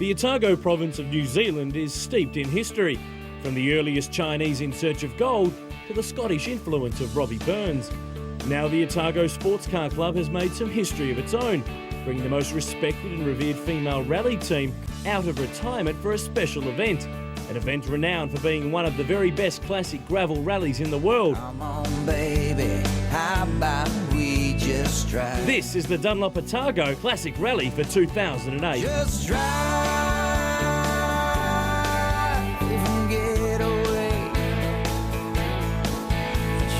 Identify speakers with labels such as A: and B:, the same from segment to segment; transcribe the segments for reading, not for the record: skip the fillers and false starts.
A: The Otago province of New Zealand is steeped in history, from the earliest Chinese in search of gold to the Scottish influence of Robbie Burns. Now the Otago Sports Car Club has made some history of its own, bringing the most respected and revered female rally team out of retirement for a special event. An event renowned for being one of the very best classic gravel rallies in the world.
B: Come on, baby, how about we just drive?
A: This is the Dunlop Otago Classic Rally for 2008.
B: Just drive, even get away.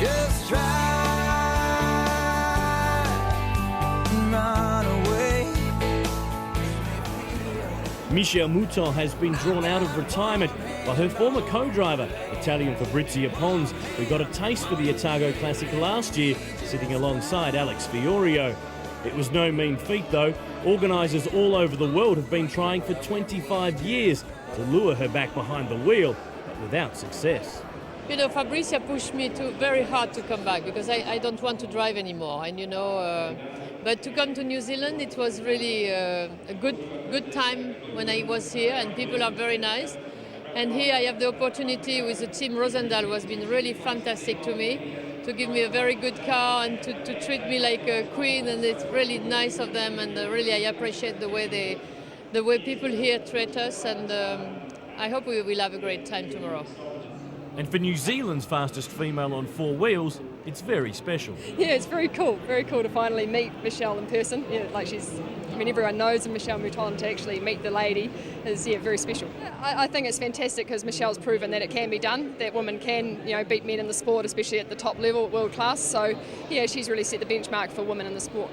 B: Just drive, run away.
A: Michelle Mouton has been drawn out of retirement by her former co-driver, Italian Fabrizio Pons, who got a taste for the Otago Classic last year, sitting alongside Alex Fiorio. It was no mean feat though. Organisers all over the world have been trying for 25 years to lure her back behind the wheel, but without success.
C: You know, Fabrizio pushed me very hard to come back because I don't want to drive anymore. And but to come to New Zealand, it was really a good time when I was here, and people are very nice. And here I have the opportunity with the team Rosendal, who has been really fantastic to me, to give me a very good car and to treat me like a queen, and it's really nice of them, and really I appreciate the way people here treat us, and I hope we will have a great time tomorrow.
A: And for New Zealand's fastest female on four wheels, it's very special.
D: Yeah, it's very cool to finally meet Michelle in person. Yeah, everyone knows Michelle Mouton, to actually meet the lady is very special. I think it's fantastic because Michelle's proven that it can be done, that women can beat men in the sport, especially at the top level, world class. So yeah, she's really set the benchmark for women in the sport.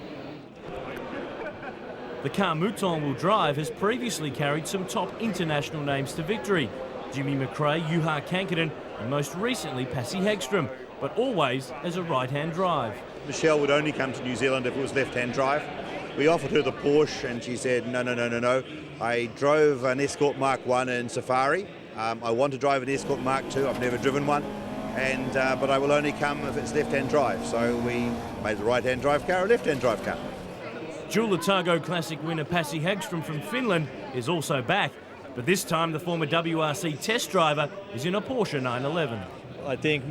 A: The car Mouton will drive has previously carried some top international names to victory. Jimmy McRae, Juha Kankkunen, and most recently Pasi Hagstrom, but always as a right-hand drive.
E: Michelle would only come to New Zealand if it was left-hand drive. We offered her the Porsche and she said, no. I drove an Escort Mark 1 in Safari. I want to drive an Escort Mark 2, I've never driven one, but I will only come if it's left-hand drive. So we made the right-hand drive car a left-hand drive car.
A: Dual Otago Classic winner Pasi Hagstrom from Finland is also back, but this time the former WRC test driver is in a Porsche 911.
F: I think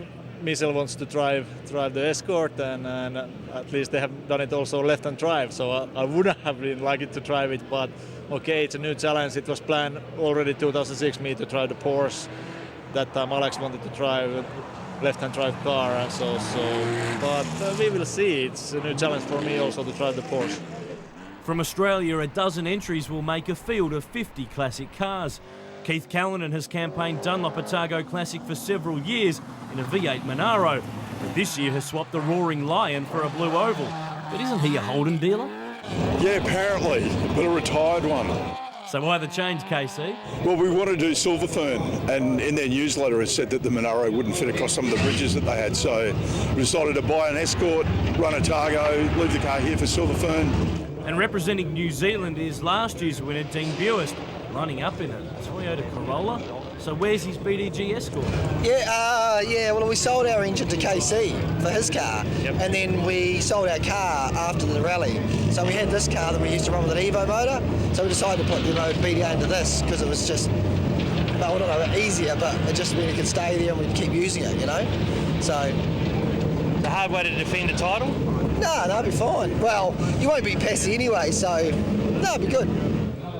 F: Michelle wants to drive the Escort, and at least they have done it also left-hand drive, so I wouldn't have really liked it to drive it, but okay, it's a new challenge. It was planned already 2006 me to try the Porsche. That time Alex wanted to drive a left-hand drive car, but we will see. It's a new challenge for me also to try the Porsche.
A: From Australia, a dozen entries will make a field of 50 classic cars. Keith Callanan has campaigned Dunlop Otago Classic for several years in a V8 Monaro, but this year has swapped the Roaring Lion for a blue oval. But isn't he a Holden dealer?
G: Yeah, apparently, but a retired one.
A: So why the change, KC?
G: Well, we want to do Silverfern, and in their newsletter it said that the Monaro wouldn't fit across some of the bridges that they had, so we decided to buy an Escort, run Otago, leave the car here for Silverfern.
A: And representing New Zealand is last year's winner, Dean Buist, lining up in a Toyota Corolla. So where's his BDG Escort?
H: Well, we sold our engine to KC for his car, and then we sold our car after the rally. So we had this car that we used to run with an Evo motor, so we decided to put the BDA into this because it was just, easier, but it just meant it could stay there and we'd keep using it, So.
I: The hard way to defend a title?
H: No, it'll be fine. Well, you won't beat Pasi anyway, so it'll be good.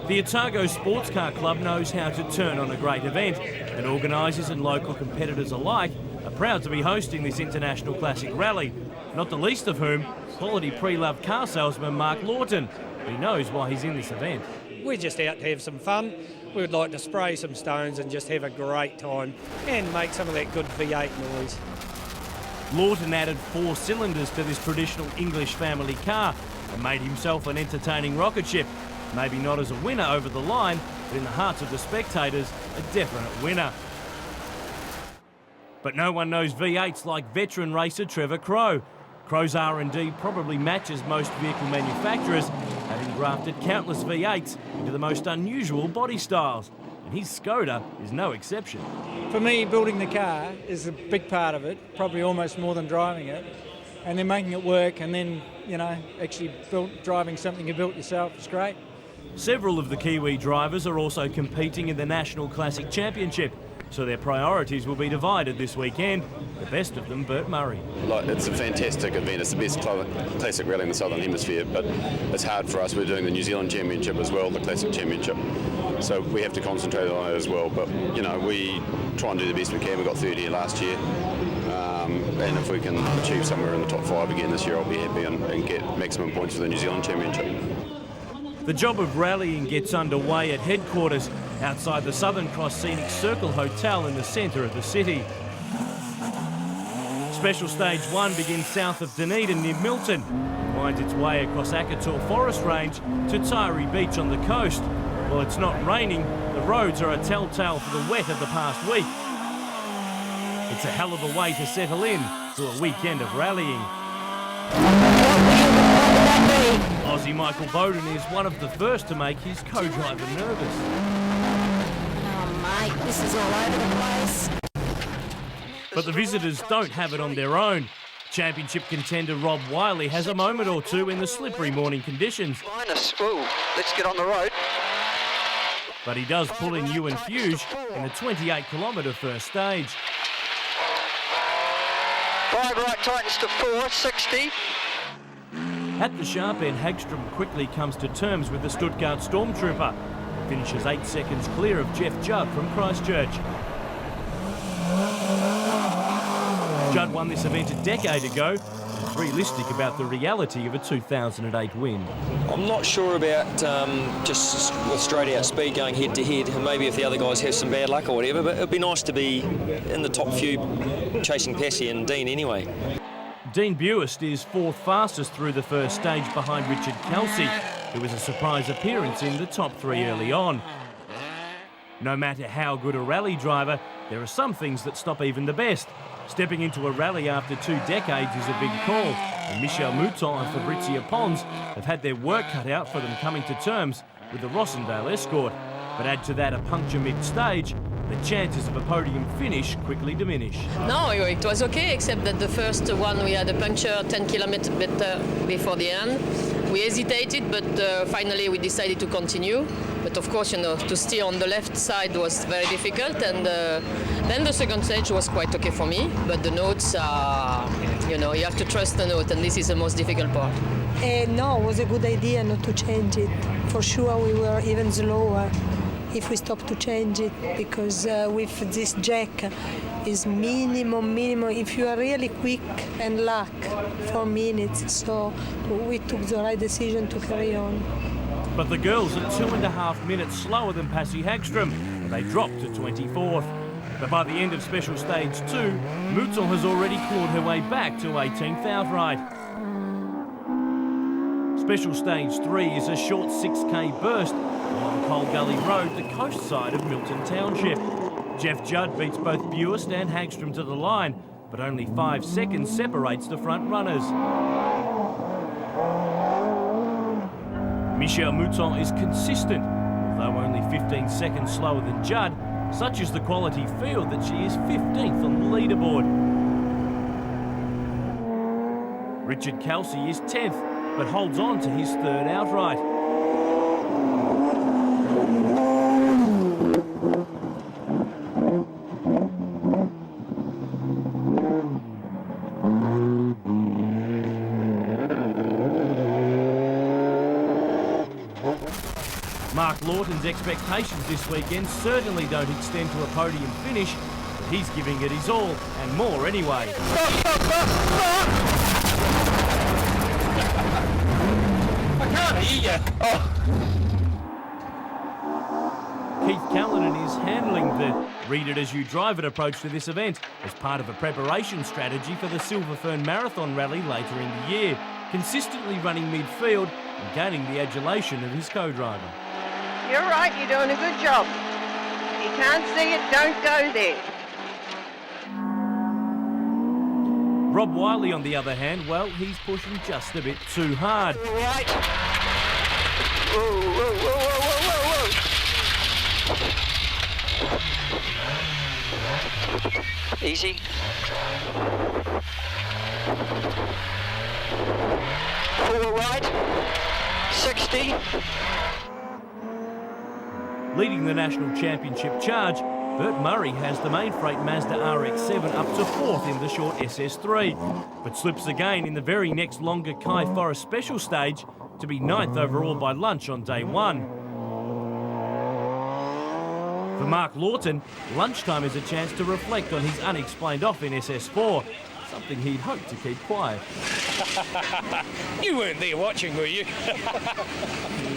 A: The Otago Sports Car Club knows how to turn on a great event, and organisers and local competitors alike are proud to be hosting this international classic rally, not the least of whom, quality pre-loved car salesman Mark Lawton. He knows why he's in this event.
J: We're just out to have some fun. We would like to spray some stones and just have a great time and make some of that good V8 noise.
A: Lawton added 4 cylinders to this traditional English family car and made himself an entertaining rocket ship. Maybe not as a winner over the line, but in the hearts of the spectators, a definite winner. But no one knows V8s like veteran racer Trevor Crowe. Crowe's R&D probably matches most vehicle manufacturers, having grafted countless V8s into the most unusual body styles. And his Skoda is no exception.
K: For me, building the car is a big part of it, probably almost more than driving it. And then making it work, and then, actually driving something you built yourself is great.
A: Several of the Kiwi drivers are also competing in the National Classic Championship, so their priorities will be divided this weekend. The best of them, Bert Murray.
L: It's a fantastic event. It's the best classic rally in the Southern Hemisphere, but it's hard for us. We're doing the New Zealand Championship as well, the Classic Championship. So we have to concentrate on it as well. But, you know, we try and do the best we can. We got third here last year. And if we can achieve somewhere in the top 5 again this year, I'll be happy and get maximum points for the New Zealand Championship.
A: The job of rallying gets underway at headquarters outside the Southern Cross Scenic Circle Hotel in the centre of the city. Special Stage 1 begins south of Dunedin near Milton, winds its way across Akator Forest Range to Tyree Beach on the coast. While it's not raining, the roads are a telltale for the wet of the past week. It's a hell of a way to settle in to a weekend of rallying. Aussie Michael Bowden is one of the first to make his co-driver nervous.
M: Oh mate, this is all over the place.
A: But the visitors don't have it on their own. Championship contender Rob Wiley has a moment or two in the slippery morning conditions.
N: Ooh, let's get on the road.
A: But he does pull in Ewan Fuge in the 28-kilometre first stage.
N: 5 right tightens to 4, 60.
A: At the sharp end, Hagstrom quickly comes to terms with the Stuttgart Stormtrooper. Finishes 8 seconds clear of Geoff Judd from Christchurch. Judd won this event a decade ago. He's realistic about the reality of a 2008 win.
O: I'm not sure about just with straight out speed going head to head, and maybe if the other guys have some bad luck or whatever, but it'd be nice to be in the top few chasing Pasi and Dean anyway.
A: Dean Buist is 4th fastest through the first stage behind Richard Kelsey, who was a surprise appearance in the top 3 early on. No matter how good a rally driver, there are some things that stop even the best. Stepping into a rally after 2 decades is a big call, and Michel Mouton and Fabrizio Pons have had their work cut out for them coming to terms with the Rossendale escort. But add to that a puncture mid-stage, the chances of a podium finish quickly diminish.
C: No, it was okay, except that the first one we had a puncture 10 kilometers before the end. We hesitated, but finally we decided to continue. But of course, you know, to steer on the left side was very difficult, and then the second stage was quite okay for me. But the notes are, you know, you have to trust the note, and this is the most difficult part.
P: No, it was a good idea not to change it. For sure, we were even slower if we stopped to change it, because with this jack is minimum. If you are really quick and luck, 4 minutes. So we took the right decision to carry on.
A: But the girls are 2.5 minutes slower than Pasi Hagstrom, and they dropped to 24th. But by the end of Special Stage 2, Mouton has already clawed her way back to 18th outright. Special Stage 3 is a short 6k burst along Coal Gully Road, the coast side of Milton Township. Geoff Judd beats both Buist and Hagstrom to the line, but only 5 seconds separates the front runners. Michel Mouton is consistent, although only 15 seconds slower than Judd. Such is the quality field that she is 15th on the leaderboard. Richard Kelsey is 10th, but holds on to his 3rd outright. Mark Lawton's expectations this weekend certainly don't extend to a podium finish, but he's giving it his all, and more anyway.
N: I can't hear you. Oh.
A: Keith Callanan is handling the read-it-as-you-drive-it approach to this event as part of a preparation strategy for the Silver Fern Marathon Rally later in the year, consistently running midfield and gaining the adulation of his co-driver.
Q: You're right, you're doing a good job. You can't see it, don't go there.
A: Rob Wiley, on the other hand, well, he's pushing just a bit too hard.
N: Right. Whoa, whoa, whoa, whoa, whoa, whoa. Easy. Full right. 60.
A: Leading the National Championship charge, Bert Murray has the main freight Mazda RX-7 up to 4th in the short SS3, but slips again in the very next longer Kai Forest Special stage to be 9th overall by lunch on day 1. For Mark Lawton, lunchtime is a chance to reflect on his unexplained off in SS4, something he'd hoped to keep quiet.
J: You weren't there watching, were you?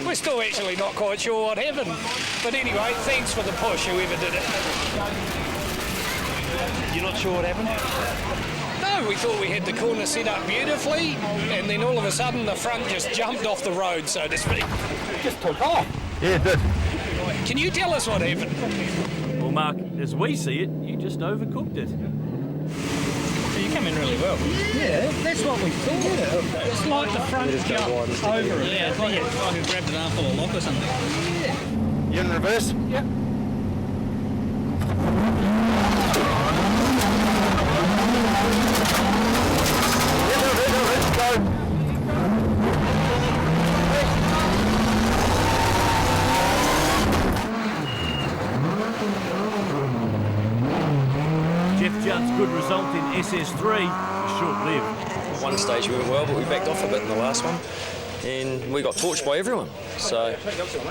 J: We're still actually not quite sure what happened. But anyway, thanks for the push, whoever did it.
I: You're not sure what happened?
J: No, we thought we had the corner set up beautifully, and then all of a sudden the front just jumped off the road, so to speak.
I: Just took off. Yeah, it did.
J: Can you tell us what happened?
A: Well, Mark, as we see it, you just overcooked it.
J: You come in really well.
I: Yeah, that's what we thought.
J: Yeah. It's like the front jump over it.
I: Yeah, it's like I grabbed an armful of lock or something. Yeah. You in reverse?
J: Yep.
I: Let's go.
A: Geoff Judd's good result in SS3 is short-lived.
O: One stage we went well, but we backed off a bit in the last one, and we got torched by everyone. So,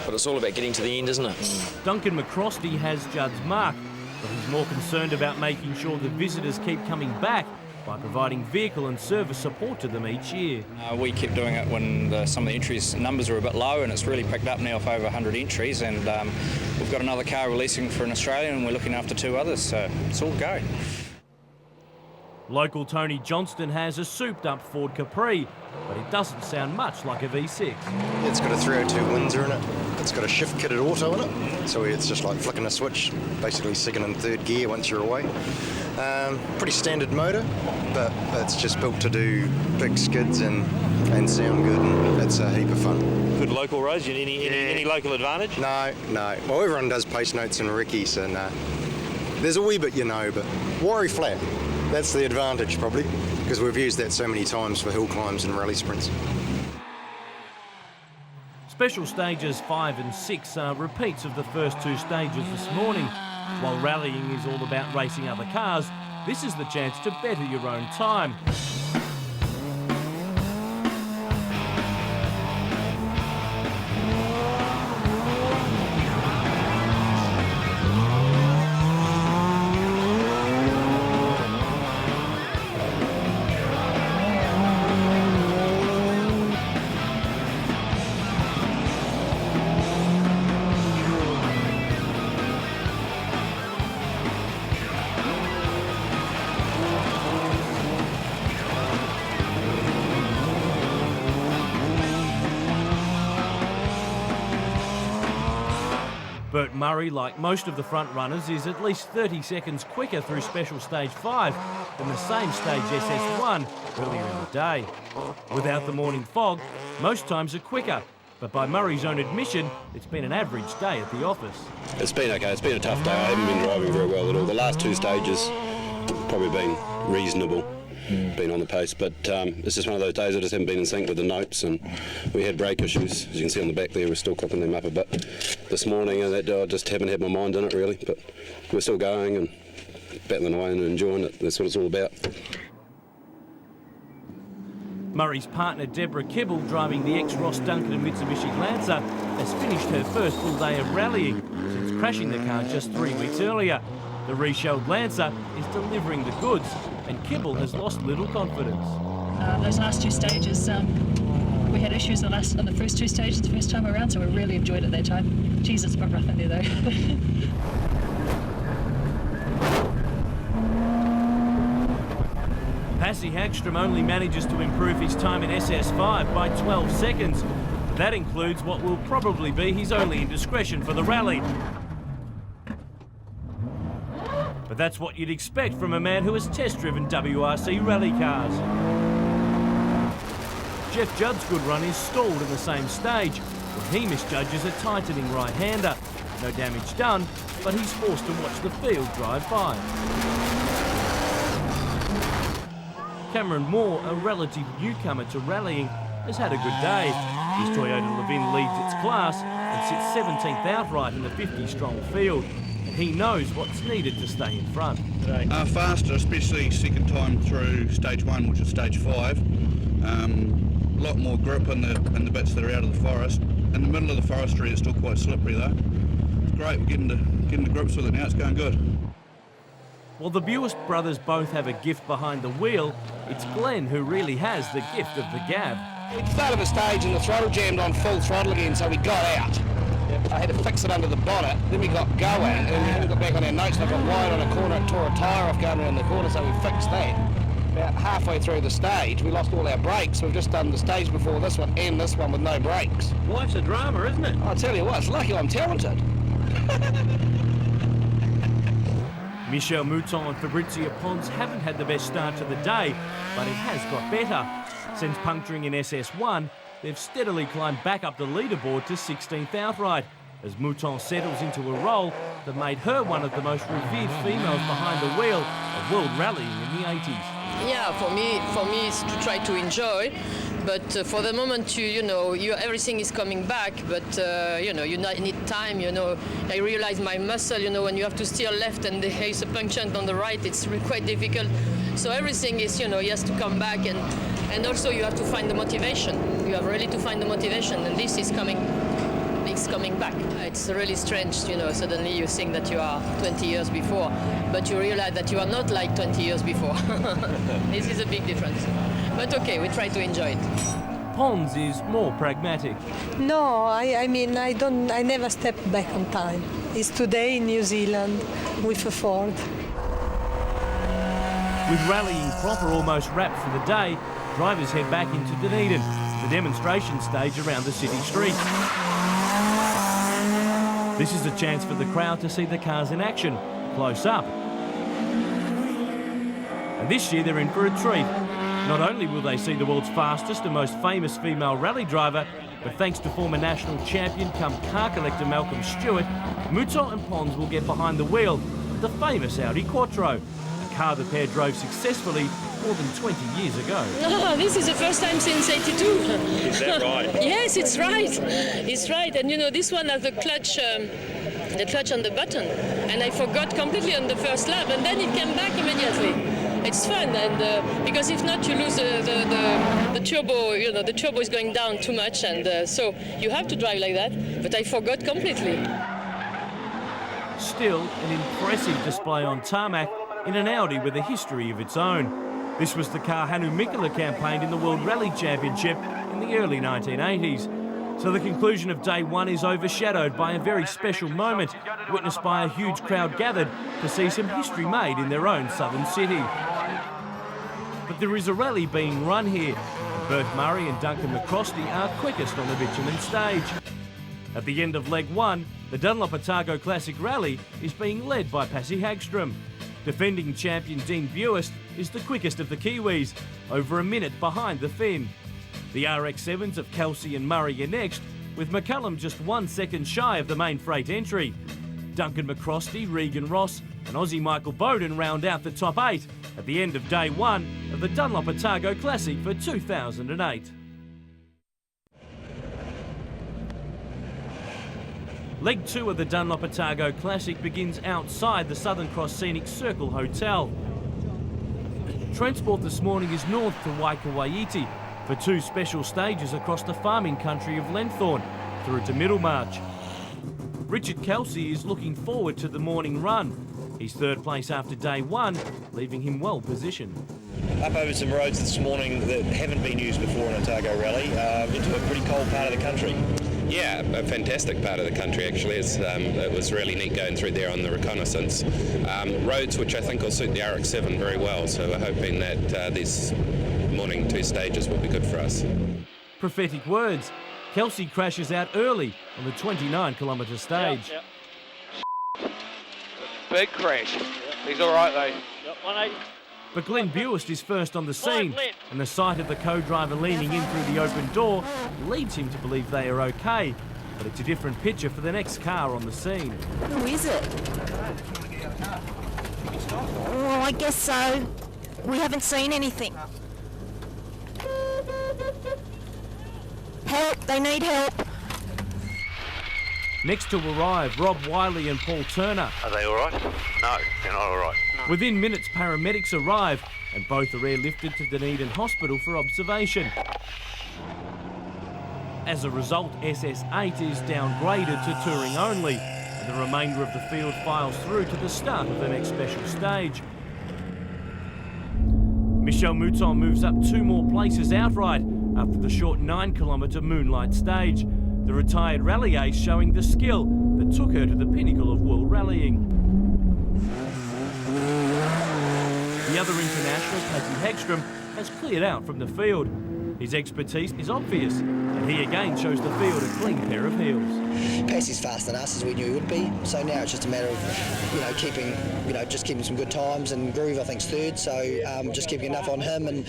O: but it's all about getting to the end, isn't it?
A: Duncan McCrosty has Judd's mark, but he's more concerned about making sure the visitors keep coming back by providing vehicle and service support to them each year.
R: We kept doing it when some of the entries numbers were a bit low, and it's really picked up now for over 100 entries, and we've got another car releasing for an Australian, and we're looking after 2 others, so it's all go.
A: Local Tony Johnston has a souped-up Ford Capri, but it doesn't sound much like a V6.
S: It's got a 302 Windsor in it. It's got a shift-kitted auto in it, so it's just like flicking a switch, basically 2nd and 3rd gear once you're away. Pretty standard motor, but it's just built to do big skids and sound good, and it's a heap of fun.
I: Good local roads, any local advantage?
S: No. Well, everyone does pace notes and recce, so no. There's a wee bit but Warry Flat, that's the advantage probably, because we've used that so many times for hill climbs and rally sprints.
A: Special stages 5 and 6 are repeats of the first 2 stages this morning. While rallying is all about racing other cars, this is the chance to better your own time. Bert Murray, like most of the front runners, is at least 30 seconds quicker through Special Stage 5 than the same stage SS1 earlier in the day. Without the morning fog, most times are quicker, but by Murray's own admission, it's been an average day at the office.
L: It's been okay, it's been a tough day. I haven't been driving very well at all. The last 2 stages probably been reasonable. Been on the pace, but it's just one of those days I just haven't been in sync with the notes, and we had brake issues. As you can see on the back there, we're still cooking them up a bit this morning, and I just haven't had my mind in it really, but we're still going and battling away and enjoying it. That's what it's all about.
A: Murray's partner Deborah Kibble, driving the ex-Ross Dunkerton Mitsubishi Lancer, has finished her first full day of rallying since crashing the car just 3 weeks earlier. The reshelled Lancer is delivering the goods, and Kibble has lost little confidence.
T: Those last 2 stages, we had issues on the first 2 stages the first time around, so we really enjoyed it that time. Geez, it's a bit rough in there though.
A: Pasi Hagstrom only manages to improve his time in SS5 by 12 seconds. That includes what will probably be his only indiscretion for the rally. But that's what you'd expect from a man who has test-driven WRC rally cars. Geoff Judd's good run is stalled in the same stage when he misjudges a tightening right-hander. No damage done, but he's forced to watch the field drive by. Cameron Moore, a relative newcomer to rallying, has had a good day. His Toyota Levin leads its class and sits 17th outright in the 50-strong field. And he knows what's needed to stay in front.
U: Faster, especially second time through stage 1, which is stage 5. A lot more grip in the bits that are out of the forest. In the middle of the forestry, it's still quite slippery though. It's great, we're getting to grips with it now, it's going good.
A: While the Buist brothers both have a gift behind the wheel, it's Glenn who really has the gift of the gab.
J: We started the stage and the throttle jammed on full throttle again, so we got out. I had to fix it under the bonnet, then we got going, and then we hadn't got back on our notes, and I got wide on a corner, it tore a tyre off going around the corner, so we fixed that. About halfway through the stage, we lost all our brakes. We've just done the stage before this one and this one with no brakes.
A: Life's a drama, isn't it?
J: I tell you what, it's lucky I'm talented.
A: Michel Mouton and Fabrizio Pons haven't had the best start to the day, but it has got better. Since puncturing in SS1, they've steadily climbed back up the leaderboard to 16th outright, as Mouton settles into a role that made her one of the most revered females behind the wheel of world rallying in the 80s.
C: Yeah, for me, it's to try to enjoy. But for the moment, everything is coming back. But you need time. I realize my muscle. When you have to steer left and there is a puncture on the right, it's quite difficult. So everything is, he has to come back, and also you have to find the motivation. You have really to find the motivation, and this is coming. It's coming back. It's really strange, suddenly you think that you are 20 years before, but you realize that you are not like 20 years before. This is a big difference. But okay, we try to enjoy it.
A: Pons is more pragmatic.
P: No, I never step back on time. It's today in New Zealand with a Ford.
A: With rallying proper almost wrapped for the day, drivers head back into Dunedin, the demonstration stage around the city streets. This is a chance for the crowd to see the cars in action, close up. And this year they're in for a treat. Not only will they see the world's fastest and most famous female rally driver, but thanks to former national champion come car collector Malcolm Stewart, Mouton and Pons will get behind the wheel of the famous Audi Quattro, a car the pair drove successfully more than 20 years ago.
C: No, this is the first time since 82.
A: Is that right?
C: Yes, it's right. It's right. And this one has the clutch on the button. And I forgot completely on the first lap, and then it came back immediately. It's fun, and because if not, you lose the turbo. The turbo is going down too much, and so you have to drive like that. But I forgot completely.
A: Still, an impressive display on tarmac in an Audi with a history of its own. This was the car Hannu Mikkola campaigned in the World Rally Championship in the early 1980s. So the conclusion of day one is overshadowed by a very special moment, witnessed by a huge crowd gathered to see some history made in their own southern city. But there is a rally being run here. Bert Murray and Duncan McCrosty are quickest on the bitumen stage. At the end of leg one, the Dunlop Otago Classic Rally is being led by Pasi Hagstrom. Defending champion Dean Buist is the quickest of the Kiwis, over a minute behind the Finn. The RX-7s of Kelsey and Murray are next, with McCullum just 1 second shy of the main freight entry. Duncan McCrosty, Regan Ross and Aussie Michael Bowden round out the top 8 at the end of day one of the Dunlop Otago Classic for 2008. Leg 2 of the Dunlop Otago Classic begins outside the Southern Cross Scenic Circle Hotel. Transport this morning is north to Waikawaiti for 2 special stages across the farming country of Lenthorne through to Middlemarch. Richard Kelsey is looking forward to the morning run. He's third place after day one, leaving him well positioned.
V: Up over some roads this morning that haven't been used before in Otago Rally, into a pretty cold part of the country.
W: Yeah, a fantastic part of the country actually. It was really neat going through there on the reconnaissance. Roads which I think will suit the RX-7 very well, so we're hoping that these morning 2 stages will be good for us.
A: Prophetic words. Kelsey crashes out early on the 29-kilometre stage.
X: Yep. Big crash. He's all right though.
A: Yep, 180. But Glenn Buist is first on the scene, and the sight of the co-driver leaning in through the open door leads him to believe they are okay. But it's a different picture for the next car on the scene.
M: Who is it? Oh, I guess so. We haven't seen anything. Help, they need help.
A: Next to arrive, Rob Wiley and Paul Turner.
B: Are they all right? No, they're not all right.
A: Within minutes, paramedics arrive and both are airlifted to Dunedin Hospital for observation. As a result, SS8 is downgraded to touring only, and the remainder of the field files through to the start of the next special stage. Michel Mouton moves up 2 more places outright after the short 9-kilometre Moonlight stage. The retired rally ace showing the skill that took her to the pinnacle of world rallying. The other international, Pasi Hagstrom, has cleared out from the field. His expertise is obvious, and he again shows the field a clean pair of heels.
H: Pasi's faster than us, as we knew he would be. So now it's just a matter of, keeping some good times, and Groove I think's third. So just keeping enough on him, and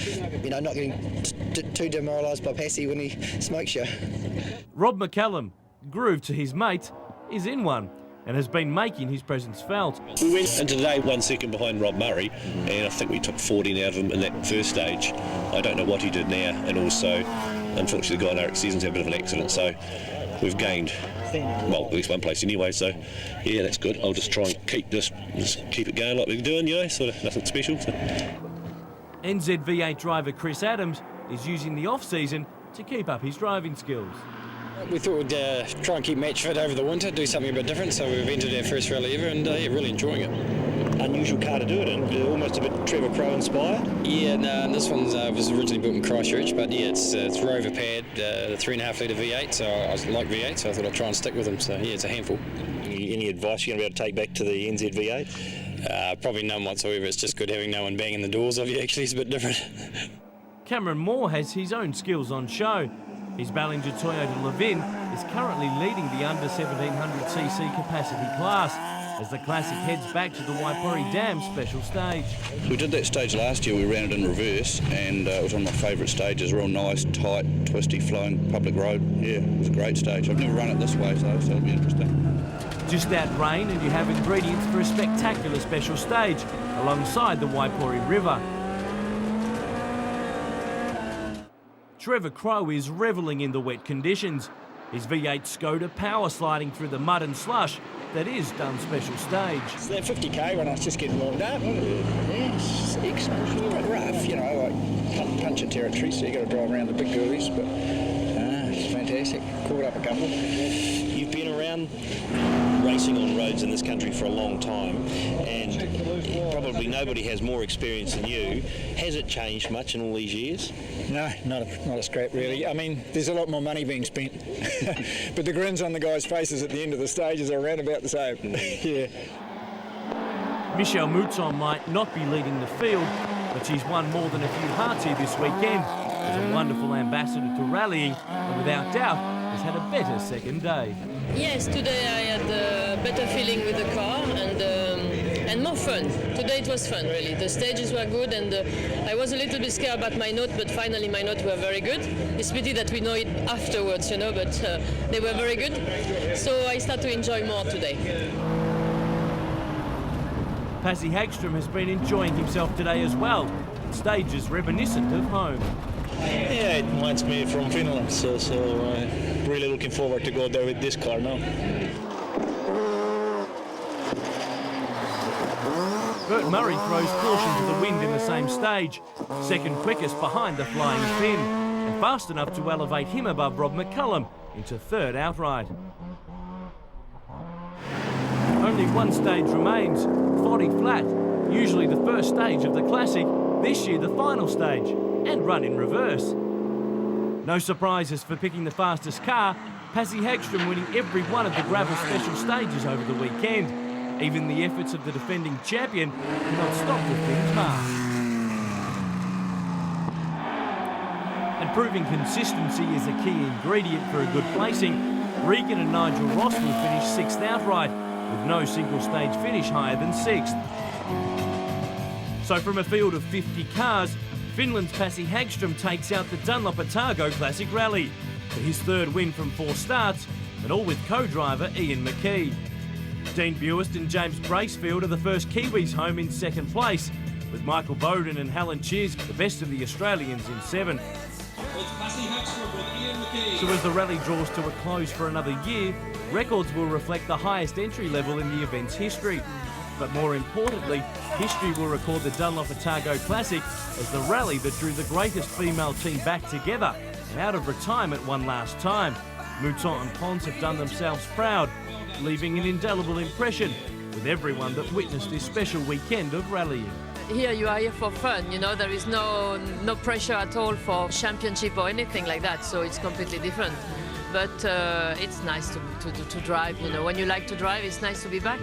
H: not getting too demoralised by Pasi when he smokes you.
A: Rob McCallum, Groove to his mate, is in one and has been making his presence felt.
D: We went into today 1 second behind Rob Murray, and I think we took 14 out of him in that first stage. I don't know what he did now, and also, unfortunately, the guy in RX7's had a bit of an accident, so we've gained, well, at least 1 place anyway, so yeah, that's good. I'll just try and keep it going like we're doing, sort of nothing special. So.
A: NZV8 driver Chris Adams is using the off-season to keep up his driving skills.
E: We thought we'd try and keep match fit over the winter, do something a bit different, so we've entered our first rally ever, and really enjoying it.
D: Unusual car to do it in, almost a bit Trevor Crow inspired.
E: Yeah, no, this one was originally built in Christchurch, but yeah, it's Rover pad, the 3.5 litre V8, so I like V8, so I thought I'd try and stick with them, so yeah, it's a handful.
D: Any advice you're going to be able to take back to the NZV8?
E: Probably none whatsoever, it's just good having no one banging the doors of you, actually, it's a bit different.
A: Cameron Moore has his own skills on show. His Ballinger Toyota Levin is currently leading the under 1700cc capacity class as the Classic heads back to the Waipori Dam special stage.
U: We did that stage last year, we ran it in reverse, and it was one of my favourite stages, real nice, tight, twisty, flowing public road. Yeah, it was a great stage. I've never run it this way, so it'll be interesting.
A: Just that rain and you have ingredients for a spectacular special stage alongside the Waipori River. Trevor Crow is revelling in the wet conditions. His V8 Skoda power sliding through the mud and slush that is Dunn special stage.
E: It's that 50k when I was just getting warmed up. Yes, excellent. Rough, like puncher territory, so you got to drive around the big girlies, but it's fantastic. Caught up a couple.
D: You've been around racing on roads in this country for a long time, and probably nobody has more experience than you. Has it changed much in all these years?
E: No, not a scrap really. I mean, there's a lot more money being spent, but the grins on the guys' faces at the end of the stages are around about the same. Yeah.
A: Michel Mouton might not be leading the field, but she's won more than a few hearts here this weekend. As a wonderful ambassador to rallying, and without doubt has had a better second day.
C: Yes, today I had a better feeling with the car and more fun. Today it was fun, really. The stages were good, and I was a little bit scared about my note, but finally my notes were very good. It's pity that we know it afterwards, but they were very good. So I start to enjoy more today.
A: Pasi Hagstrom has been enjoying himself today as well. Stages reminiscent of home.
D: Yeah, it reminds me from Finland, so really looking forward to go there with this car now.
A: Bert Murray throws caution to the wind in the same stage, second quickest behind the Flying Finn, and fast enough to elevate him above Rob McCallum into third outright. Only one stage remains, Foddy Flat, usually the first stage of the Classic, this year the final stage, and run in reverse. No surprises for picking the fastest car, Pasi Hagstrom winning every one of the gravel special stages over the weekend. Even the efforts of the defending champion cannot stop the Finn's mark. And proving consistency is a key ingredient for a good placing, Regan and Nigel Ross will finish 6th outright, with no single stage finish higher than 6th. So from a field of 50 cars, Finland's Pasi Hagstrom takes out the Dunlop Otago Classic Rally for his third win from 4 starts, and all with co-driver Ian Miki. Dean Buist and James Bracefield are the first Kiwis home in 2nd place, with Michael Bowden and Helen Cheers the best of the Australians in 7th. So as the rally draws to a close for another year, records will reflect the highest entry level in the event's history. But more importantly, history will record the Dunlop Otago Classic as the rally that drew the greatest female team back together and out of retirement one last time. Mouton and Pons have done themselves proud, leaving an indelible impression with everyone that witnessed this special weekend of rallying.
C: Here you are here for fun, you know, there is no pressure at all for championship or anything like that, so it's completely different. But it's nice to drive, you know, when you like to drive, it's nice to be back.